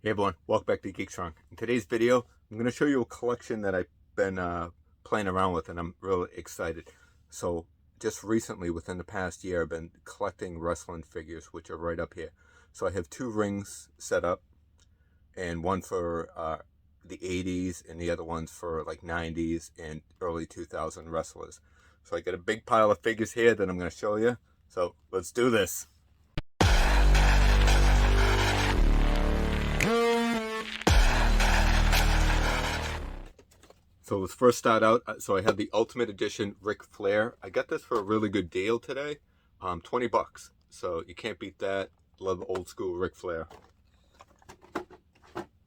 Hey everyone, welcome back to Geekstrong. In today's video, I'm going to show you a collection that I've been playing around with, and I'm really excited. So, just recently, within the past year, I've been collecting wrestling figures, which are right up here. So I have two rings set up, and one for the 80s, and the other one's for like 90s and early 2000 wrestlers. So I got a big pile of figures here that I'm going to show you. So let's do this. So let's first start out. So I have the Ultimate Edition Ric Flair. I got this for a really good deal today, $20. So you can't beat that. Love old school Ric Flair.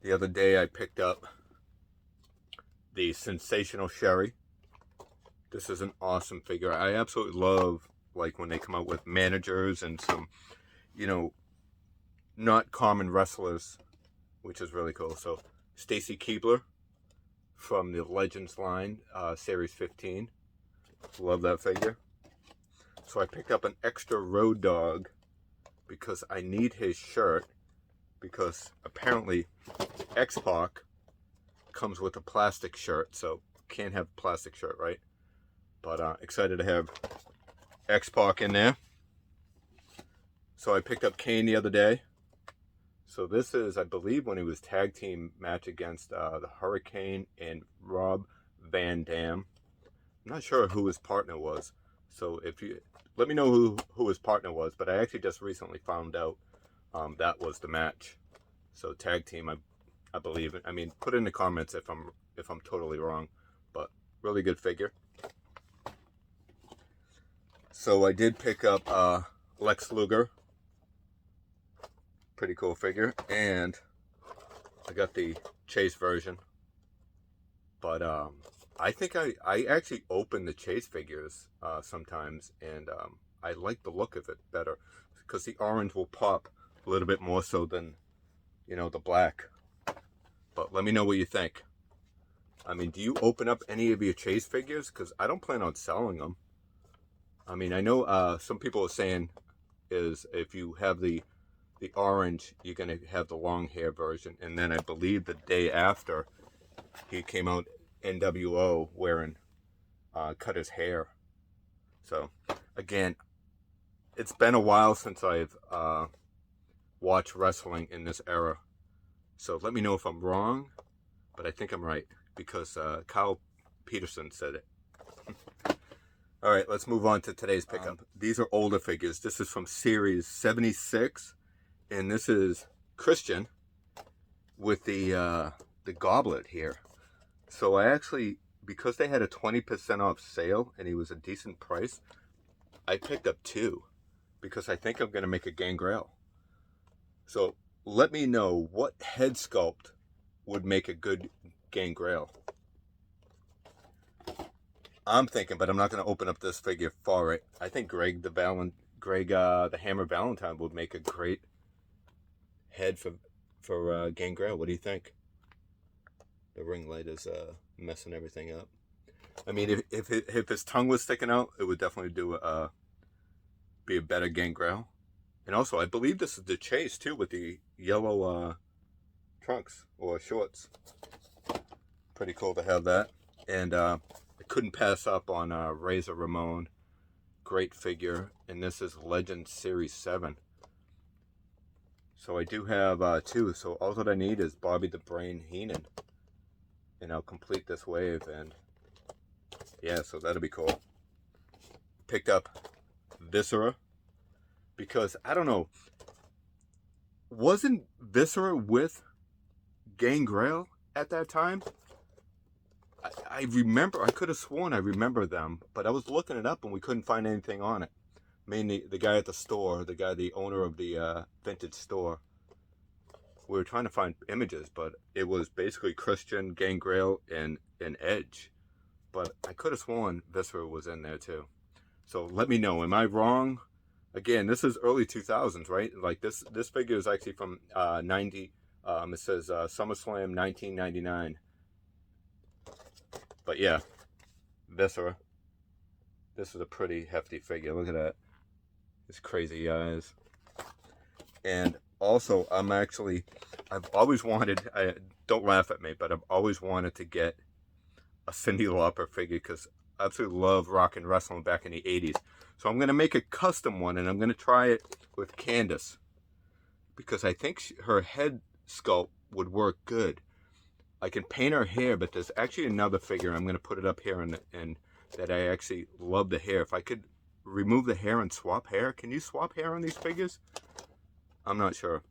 The other day I picked up the Sensational Sherry. This is an awesome figure. I absolutely love like when they come out with managers and some, not common wrestlers, which is really cool. So Stacy Keibler from the Legends line, Series 15. Love that figure. So I picked up an extra Road Dogg because I need his shirt, because apparently X-Pac comes with a plastic shirt, so can't have a plastic shirt, right? But excited to have X-Pac in there. So I picked up Kane the other day. So this is, I believe, when he was tag team match against the Hurricane and Rob Van Dam. I'm not sure who his partner was. So if you let me know who his partner was, but I actually just recently found out that was the match. So tag team, I believe. I mean, put in the comments if I'm totally wrong, but really good figure. So I did pick up Lex Luger. Pretty cool figure, and I got the Chase version, but I think I actually open the Chase figures sometimes, and I like the look of it better because the orange will pop a little bit more so than the black. But let me know what you think. I mean, do you open up any of your Chase figures? Because I don't plan on selling them. I mean, I know some people are saying is if you have the orange, you're going to have the long hair version. And then I believe the day after, he came out NWO wearing, cut his hair. So, again, it's been a while since I've watched wrestling in this era. So let me know if I'm wrong, but I think I'm right, because Kyle Peterson said it. All right, let's move on to today's pickup. These are older figures. This is from Series 76. And this is Christian with the goblet here. So I actually, because they had a 20% off sale and he was a decent price, I picked up two because I think I'm going to make a Gangrel. So let me know what head sculpt would make a good Gangrel. I'm thinking, but I'm not going to open up this figure for it. I think Greg the Hammer Valentine would make a great head for Gangrel. What do you think? The ring light is messing everything up. I mean, if his tongue was sticking out, it would definitely be a better Gangrel. And also, I believe this is the Chase too, with the yellow trunks or shorts. Pretty cool to have that. And I couldn't pass up on Razor Ramon. Great figure. And this is Legend Series 7. So I do have two. So all that I need is Bobby the Brain Heenan, and I'll complete this wave. And yeah, so that'll be cool. Picked up Viscera because I don't know. Wasn't Viscera with Gangrel at that time? I remember. I could have sworn I remember them, but I was looking it up and we couldn't find anything on it. Mainly the guy at the store, the owner of the vintage store. We were trying to find images, but it was basically Christian, Gangrel, and Edge. But I could have sworn Viscera was in there too. So let me know. Am I wrong? Again, this is early 2000s, right? Like this figure is actually from 90. It says SummerSlam 1999. But yeah, Viscera. This is a pretty hefty figure. Look at that. His crazy eyes. And also, I've always wanted, don't laugh at me, but I've always wanted to get a Cyndi Lauper figure because I absolutely love rock and wrestling back in the 80s. So I'm going to make a custom one, and I'm going to try it with Candace because I think her head sculpt would work good. I can paint her hair, but there's actually another figure. I'm going to put it up here, and that I actually love the hair. If I could remove the hair and swap hair, can you swap hair on these figures? I'm not sure.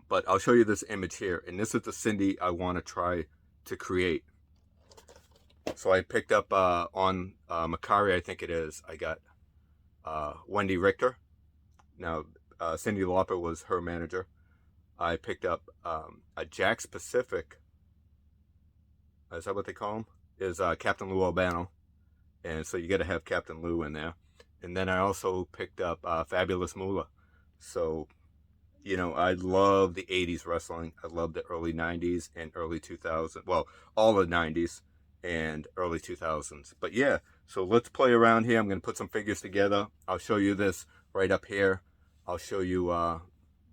But I'll show you this image here, and this is the Cyndi I want to try to create. So I picked up on Macari, I think it is. I got Wendy Richter. Now, Cyndi Lauper was her manager. I picked up a Jack's Pacific. Is that what they call him? Is Captain Lou Albano. And so you got to have Captain Lou in there. And then I also picked up Fabulous Moolah. So, you know, I love the 80s wrestling. I love the early 90s and early 2000s. Well, all the 90s and early 2000s. But yeah, so let's play around here. I'm going to put some figures together. I'll show you this right up here. I'll show you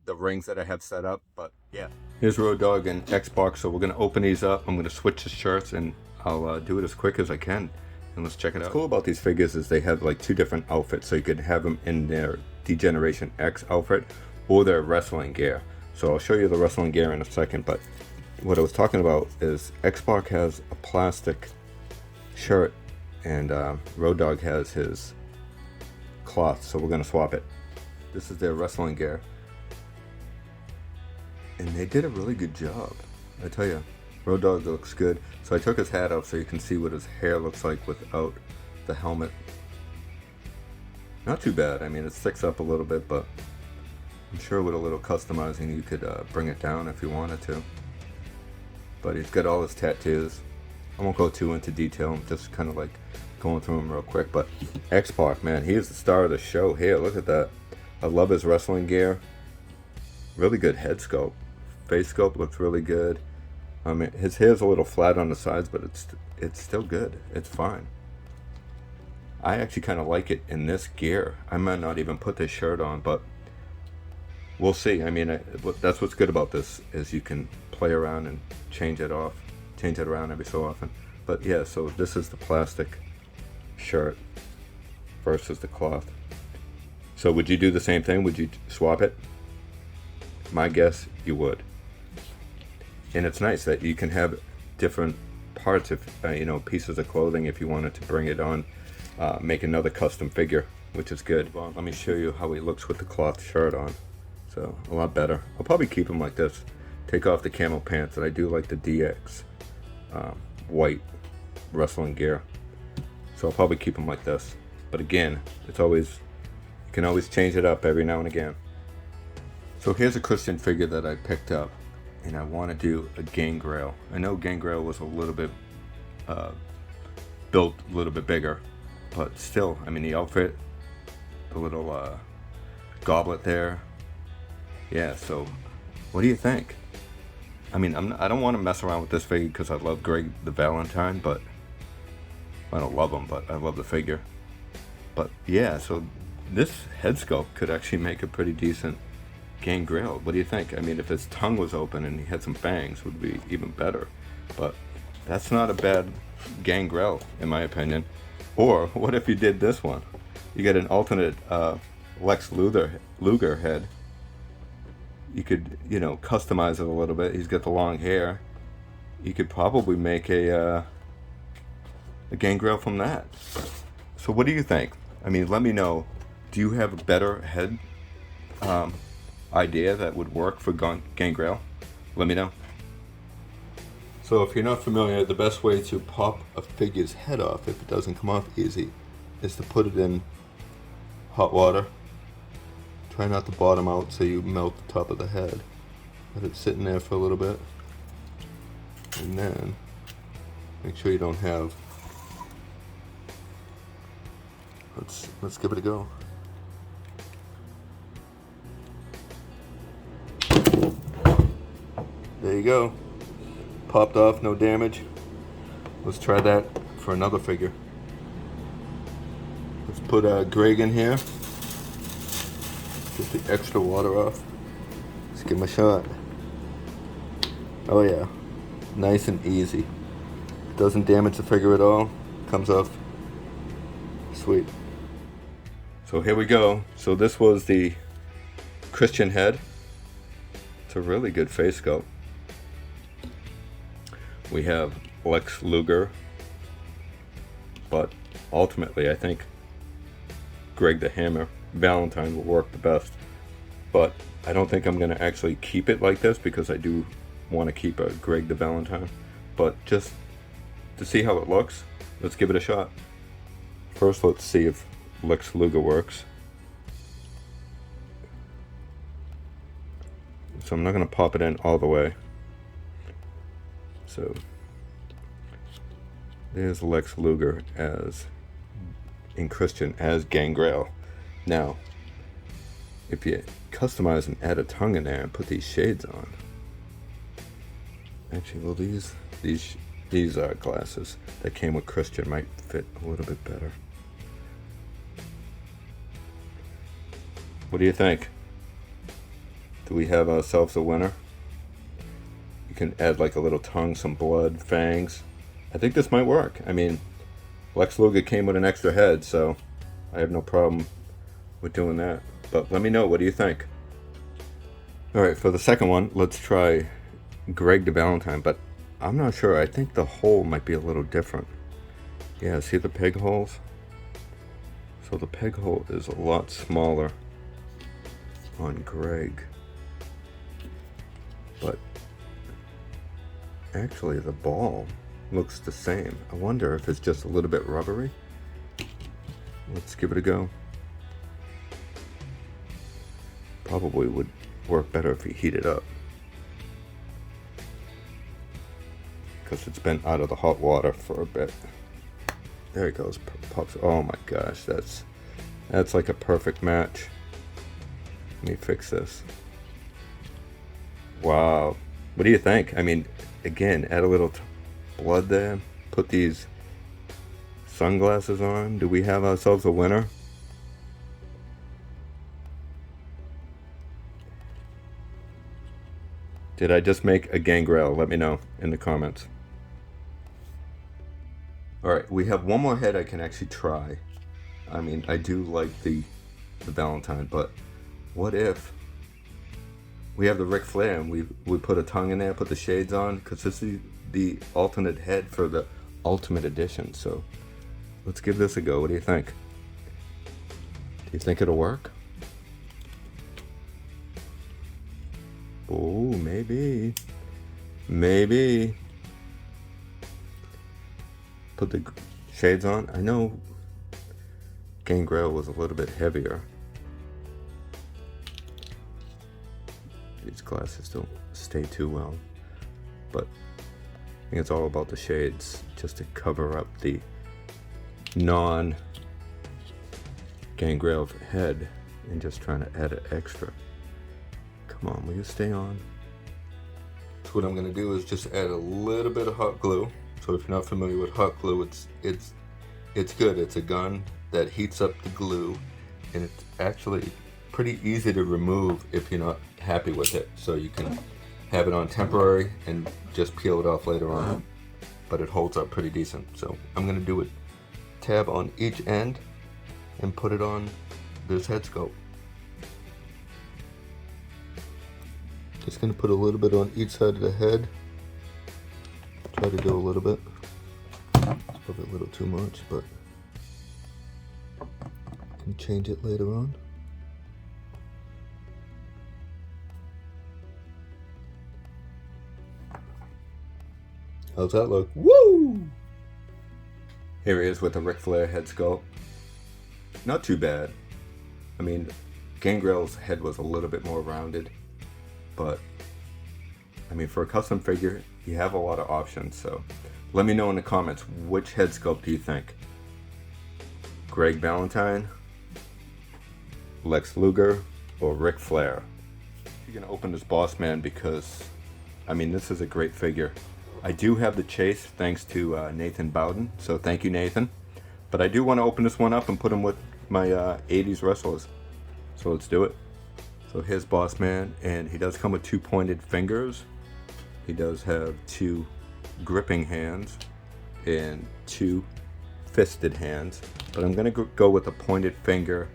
the rings that I have set up. But yeah, here's Road Dogg and X-Pac. So we're going to open these up. I'm going to switch the shirts, and I'll do it as quick as I can. And let's check it out. What's cool about these figures is they have like two different outfits. So you could have them in their D-Generation X outfit or their wrestling gear. So I'll show you the wrestling gear in a second. But what I was talking about is X-Pac has a plastic shirt, and Road Dogg has his cloth. So we're going to swap it. This is their wrestling gear. And they did a really good job. I tell you, Road Dogg looks good. So I took his hat off so you can see what his hair looks like without the helmet. Not too bad. I mean, it sticks up a little bit, but I'm sure with a little customizing you could bring it down if you wanted to. But he's got all his tattoos. I won't go too into detail. I'm just kind of like going through them real quick. But X-Pac, man, he is the star of the show here. Look at that. I love his wrestling gear. Really good head sculpt. Face sculpt looks really good. I mean, his hair's a little flat on the sides, but it's still good. It's fine. I actually kind of like it in this gear. I might not even put this shirt on, but we'll see. I mean, that's what's good about this, is you can play around and change it around every so often. But yeah, so this is the plastic shirt versus the cloth. So would you do the same thing? Would you swap it? My guess, you would. And it's nice that you can have different parts of, you know, pieces of clothing if you wanted to bring it on, make another custom figure, which is good. Well, let me show you how he looks with the cloth shirt on. So, a lot better. I'll probably keep him like this. Take off the camo pants, and I do like the DX white wrestling gear. So I'll probably keep him like this. But again, it's always, you can always change it up every now and again. So here's a Christian figure that I picked up, and I want to do a Gangrel. I know Gangrel was a little bit built a little bit bigger, but still, I mean, the outfit, the little goblet there. Yeah, so what do you think? I mean, I don't want to mess around with this figure because I love Greg the Valentine, but I don't love him, but I love the figure. But yeah, so this head sculpt could actually make a pretty decent Gangrel. What do you think? I mean, if his tongue was open and he had some fangs, would be even better. But that's not a bad Gangrel, in my opinion. Or what if you did this one? You get an alternate Lex Luger head. You could, you know, customize it a little bit. He's got the long hair. You could probably make a Gangrel from that. So what do you think? I mean, let me know. Do you have a better head idea that would work for Gangrel? Let me know. So if you're not familiar, the best way to pop a figure's head off if it doesn't come off easy is to put it in hot water. Try not to bottom out so you melt the top of the head. Let it sit in there for a little bit. And then make sure you don't have, let's give it a go. There you go. Popped off, no damage. Let's try that for another figure. Let's put Greg in here. Get the extra water off. Let's give him a shot. Oh yeah, nice and easy. Doesn't damage the figure at all. Comes off sweet. So here we go. So this was the Christian head. It's a really good face sculpt. We have Lex Luger, but ultimately I think Greg the Hammer Valentine will work the best. But I don't think I'm going to actually keep it like this because I do want to keep a Greg the Valentine. But just to see how it looks, let's give it a shot. First, let's see if Lex Luger works. So I'm not going to pop it in all the way. So there's Lex Luger as in Christian as Gangrel. Now, if you customize and add a tongue in there and put these shades on, actually, well, these glasses that came with Christian might fit a little bit better. What do you think? Do we have ourselves a winner? You can add like a little tongue, some blood, fangs. I think this might work. I mean, Lex Luger came with an extra head, so I have no problem with doing that. But let me know, what do you think? Alright, for the second one, let's try Greg the Valentine, but I'm not sure. I think the hole might be a little different. Yeah, see the peg holes? So the peg hole is a lot smaller on Greg. But actually the ball looks the same. I wonder if it's just a little bit rubbery. Let's give it a go. Probably would work better if you heat it up, because it's been out of the hot water for a bit. There it goes, pops. Oh my gosh, that's like a perfect match. Let me fix this. Wow, what do you think? I mean, again, add a little blood there, put these sunglasses on. Do we have ourselves a winner? Did I just make a Gangrel? Let me know in the comments. Alright, we have one more head I can actually try. I mean, I do like the Valentine, but what if we have the Ric Flair and we put a tongue in there, put the shades on, because this is the alternate head for the Ultimate Edition. So let's give this a go. What do you think? Do you think it'll work? Oh, maybe. Maybe. Put the shades on. I know Gangrel was a little bit heavier. These glasses don't stay too well, but I think it's all about the shades, just to cover up the non-Gangrel head and just trying to add an extra. Come on, will you stay on? So what I'm going to do is just add a little bit of hot glue. So if you're not familiar with hot glue, it's good. It's a gun that heats up the glue, and it's actually pretty easy to remove if you're not happy with it. So you can have it on temporary and just peel it off later on, but it holds up pretty decent. So I'm going to do a tab on each end and put it on this head sculpt. Just going to put a little bit on each side of the head. Try to do a little bit. It's probably a little too much, but I can change it later on. How's that look? Woo! Here he is with the Ric Flair head sculpt. Not too bad. I mean, Gangrel's head was a little bit more rounded, but I mean, for a custom figure, you have a lot of options. So let me know in the comments, which head sculpt do you think? Greg Valentine, Lex Luger, or Ric Flair? You're gonna open this Boss Man because, I mean, this is a great figure. I do have the chase thanks to Nathan Bowden, so thank you, Nathan. But I do want to open this one up and put him with my 80s wrestlers. So let's do it. So here's Boss Man, and he does come with 2 pointed fingers. He does have 2 gripping hands and 2 fisted hands, but I'm gonna go with a pointed finger.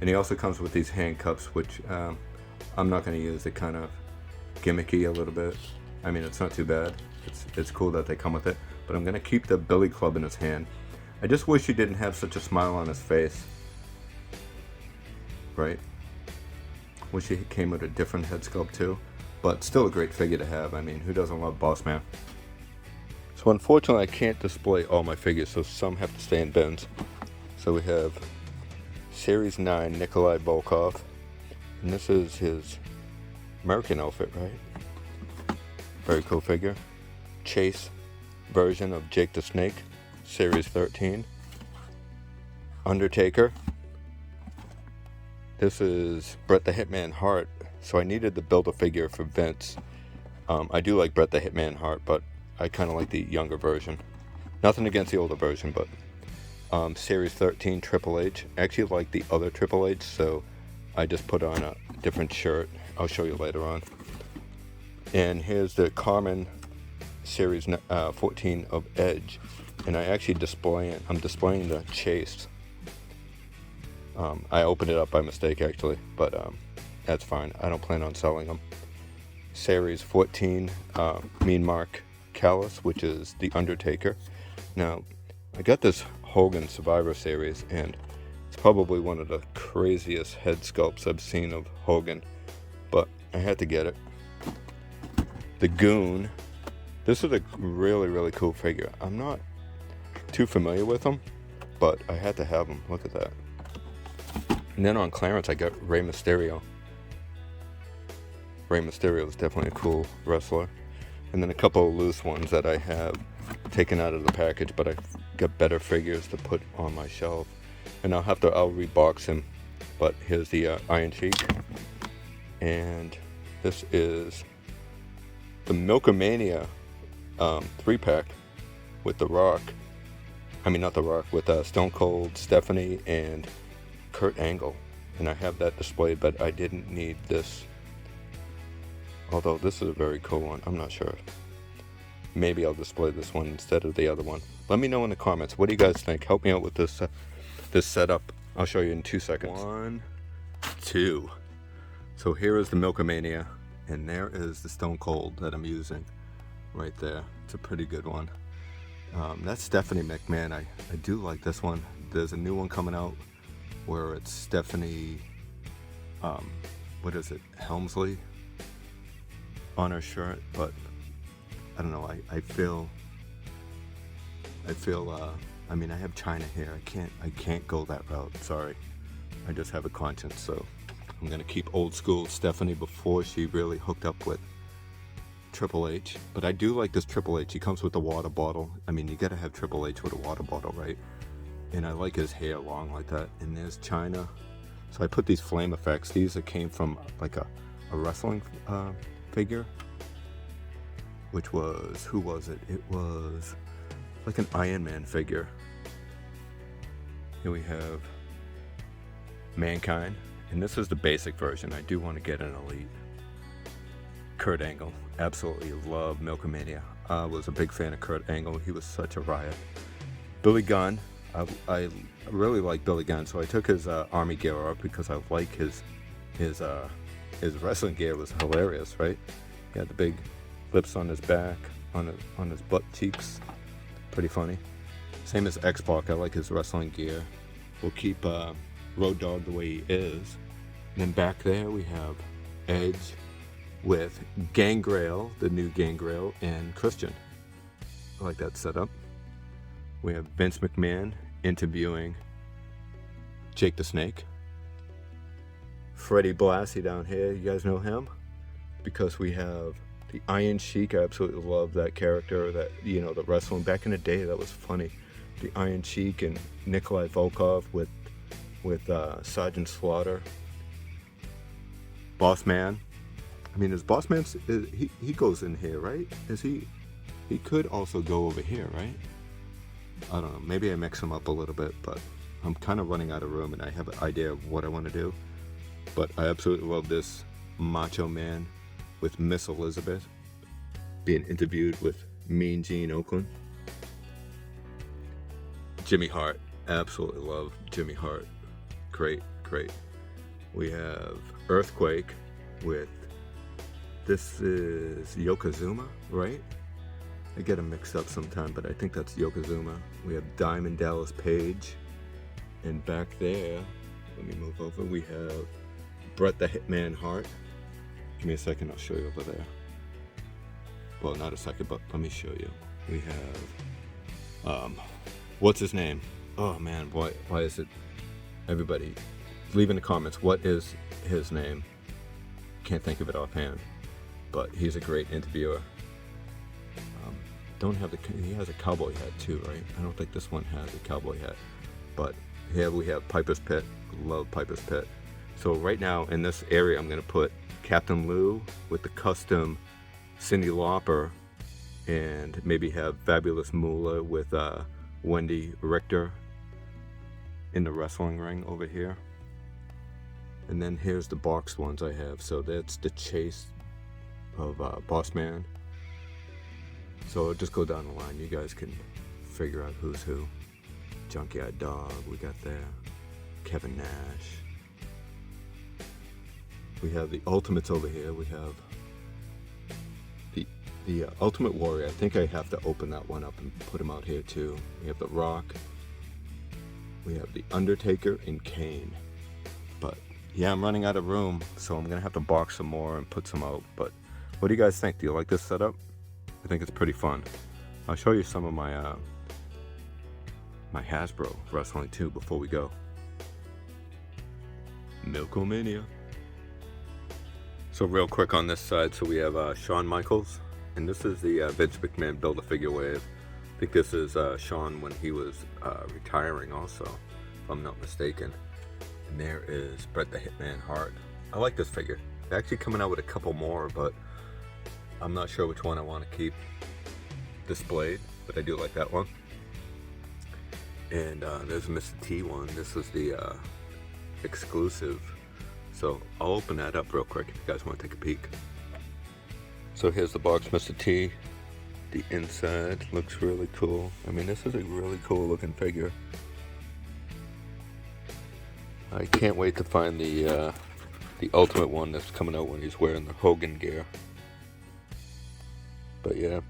And he also comes with these handcuffs, which I'm not gonna use. They're kind of gimmicky a little bit. I mean, it's not too bad. It's cool that they come with it, but I'm gonna keep the billy club in his hand. I just wish he didn't have such a smile on his face, right? Wish he came with a different head sculpt too, but still a great figure to have. I mean, who doesn't love Boss Man? So unfortunately, I can't display all my figures, so some have to stay in bins. So we have Series 9 Nikolai Volkov, and this is his American outfit, right? Very cool figure. Chase version of Jake the Snake, Series 13. Undertaker. This is Bret the Hitman Hart, so I needed to build a figure for Vince. I do like Bret the Hitman Hart, but I kind of like the younger version. Nothing against the older version, but Series 13 Triple H. I actually like the other Triple H, so I just put on a different shirt. I'll show you later on. And here's the Carmen Series 14 of Edge, and I actually I'm displaying the Chase. I opened it up by mistake actually, but that's fine. I don't plan on selling them. Series 14 Mean Mark Callis, which is the Undertaker. Now, I got this Hogan Survivor Series, and it's probably one of the craziest head sculpts I've seen of Hogan, but I had to get it. The Goon. This is a really, really cool figure. I'm not too familiar with him, but I had to have him. Look at that. And then on clearance, I got Rey Mysterio. Rey Mysterio is definitely a cool wrestler. And then a couple of loose ones that I have taken out of the package, but I got better figures to put on my shelf. And I'll rebox him. But here's the Iron Sheik. And this is the Milkamania 3-pack with The Rock. I mean, not The Rock, with Stone Cold, Stephanie, and Kurt Angle. And I have that displayed, but I didn't need this. Although this is a very cool one. I'm not sure. Maybe I'll display this one instead of the other one. Let me know in the comments. What do you guys think? Help me out with this this setup. I'll show you in 2 seconds. 1, 2. So here is the Milkamania, and there is the Stone Cold that I'm using right there. It's a pretty good one. That's Stephanie McMahon. I do like this one. There's a new one coming out where it's Stephanie, what is it, Helmsley on her shirt, but I don't know, I mean, I have China hair. I can't go that route. Sorry. I just have a conscience, so I'm gonna keep old school Stephanie before she really hooked up with Triple H. But I do like this Triple H. He comes with a water bottle. I mean, you gotta have Triple H with a water bottle, right? And I like his hair long like that. And there's China. So I put these flame effects. These came from like a wrestling figure, which was, who was it? It was like an Iron Man figure. Here we have Mankind, and this is the basic version. I do want to get an Elite. Kurt Angle, absolutely love Milkamania. I was a big fan of Kurt Angle. He was such a riot. Billy Gunn, I really like Billy Gunn, so I took his army gear up because I like his wrestling gear was hilarious, right? He had the big lips on his back, on his butt cheeks, pretty funny. Same as X-Pac, I like his wrestling gear. We'll keep Road Dogg the way he is. And then back there we have Edge with Gangrel, the new Gangrel, and Christian. I like that setup. We have Vince McMahon interviewing Jake the Snake. Freddie Blassie down here, you guys know him? Because we have the Iron Sheik. I absolutely love that character, that, you know, the wrestling back in the day, that was funny. The Iron Sheik and Nikolai Volkov with Sergeant Slaughter. Boss Man. I mean, is Boss Man, he goes in here, right? He could also go over here, right? I don't know, maybe I mix them up a little bit, but I'm kind of running out of room and I have an idea of what I want to do. But I absolutely love this Macho Man with Miss Elizabeth being interviewed with Mean Gene Oakland. Jimmy Hart, absolutely love Jimmy Hart. Great, great. We have Earthquake with, this is Yokozuna, right? I get them mixed up sometime, but I think that's Yokozuna. We have Diamond Dallas Page. And back there, let me move over, we have Bret the Hitman Hart. Give me a second, I'll show you over there. Well, not a second, but let me show you. We have, what's his name? Oh man, why is it? Everybody, leave in the comments, what is his name? Can't think of it offhand, but he's a great interviewer. He has a cowboy hat too, right? I don't think this one has a cowboy hat, but here we have Piper's Pit. Love Piper's Pit. So right now in this area, I'm gonna put Captain Lou with the custom Cyndi Lauper, and maybe have Fabulous Moolah with Wendy Richter in the wrestling ring over here. And then here's the boxed ones I have. So that's the chase of Boss Man. So I'll just go down the line. You guys can figure out who's who. Junkyard Dog, we got there. Kevin Nash. We have the Ultimates over here. We have the Ultimate Warrior. I think I have to open that one up and put him out here too. We have The Rock. We have the Undertaker and Kane. But yeah, I'm running out of room, so I'm gonna have to box some more and put some out. But what do you guys think? Do you like this setup? I think it's pretty fun. I'll show you some of my my Hasbro wrestling too before we go. Milkomania. So real quick on this side, so we have Shawn Michaels, and this is the Vince McMahon Build-A-Figure wave. I think this is Shawn when he was retiring also, if I'm not mistaken. And there is Bret the Hitman Hart. I like this figure. They're actually coming out with a couple more, but I'm not sure which one I want to keep displayed, but I do like that one. And there's Mr. T one. This is the exclusive. So I'll open that up real quick if you guys want to take a peek. So here's the box, Mr. T. The inside looks really cool. I mean, this is a really cool looking figure. I can't wait to find the Ultimate one that's coming out when he's wearing the Hogan gear. But yeah,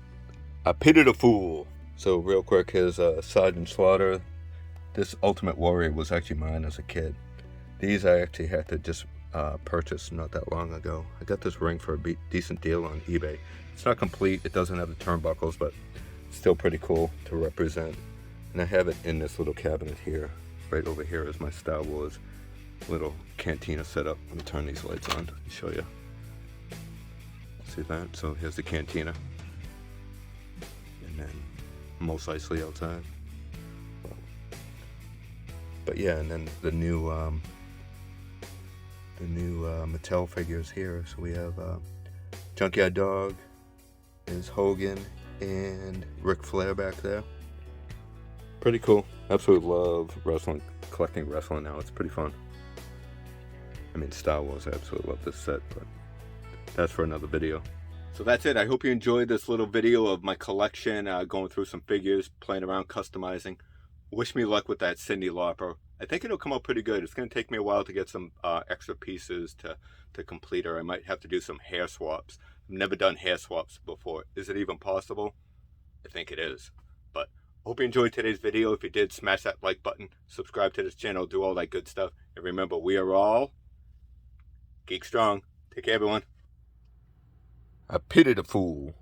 I pitied a fool. So real quick, here's Sergeant Slaughter. This Ultimate Warrior was actually mine as a kid. These I actually had to just purchase not that long ago. I got this ring for a decent deal on eBay. It's not complete, it doesn't have the turnbuckles, but it's still pretty cool to represent. And I have it in this little cabinet here. Right over here is my Star Wars little cantina setup. Let me turn these lights on and show you. See that? So here's the cantina. And then Mos Eisley outside. But yeah, and then the new Mattel figures here. So we have Junkyard Dog, is Hogan, and Ric Flair back there. Pretty cool. Absolutely love wrestling, collecting wrestling now. It's pretty fun. I mean, Star Wars, I absolutely love this set, but that's for another video. So that's it. I hope you enjoyed this little video of my collection, going through some figures, playing around, customizing. Wish me luck with that Cyndi Lauper. I think it'll come out pretty good. It's going to take me a while to get some extra pieces to complete her. I might have to do some hair swaps. I've never done hair swaps before. Is it even possible? I think it is. But hope you enjoyed today's video. If you did, smash that like button, subscribe to this channel, do all that good stuff. And remember, we are all geek strong. Take care, everyone. I pitied a fool.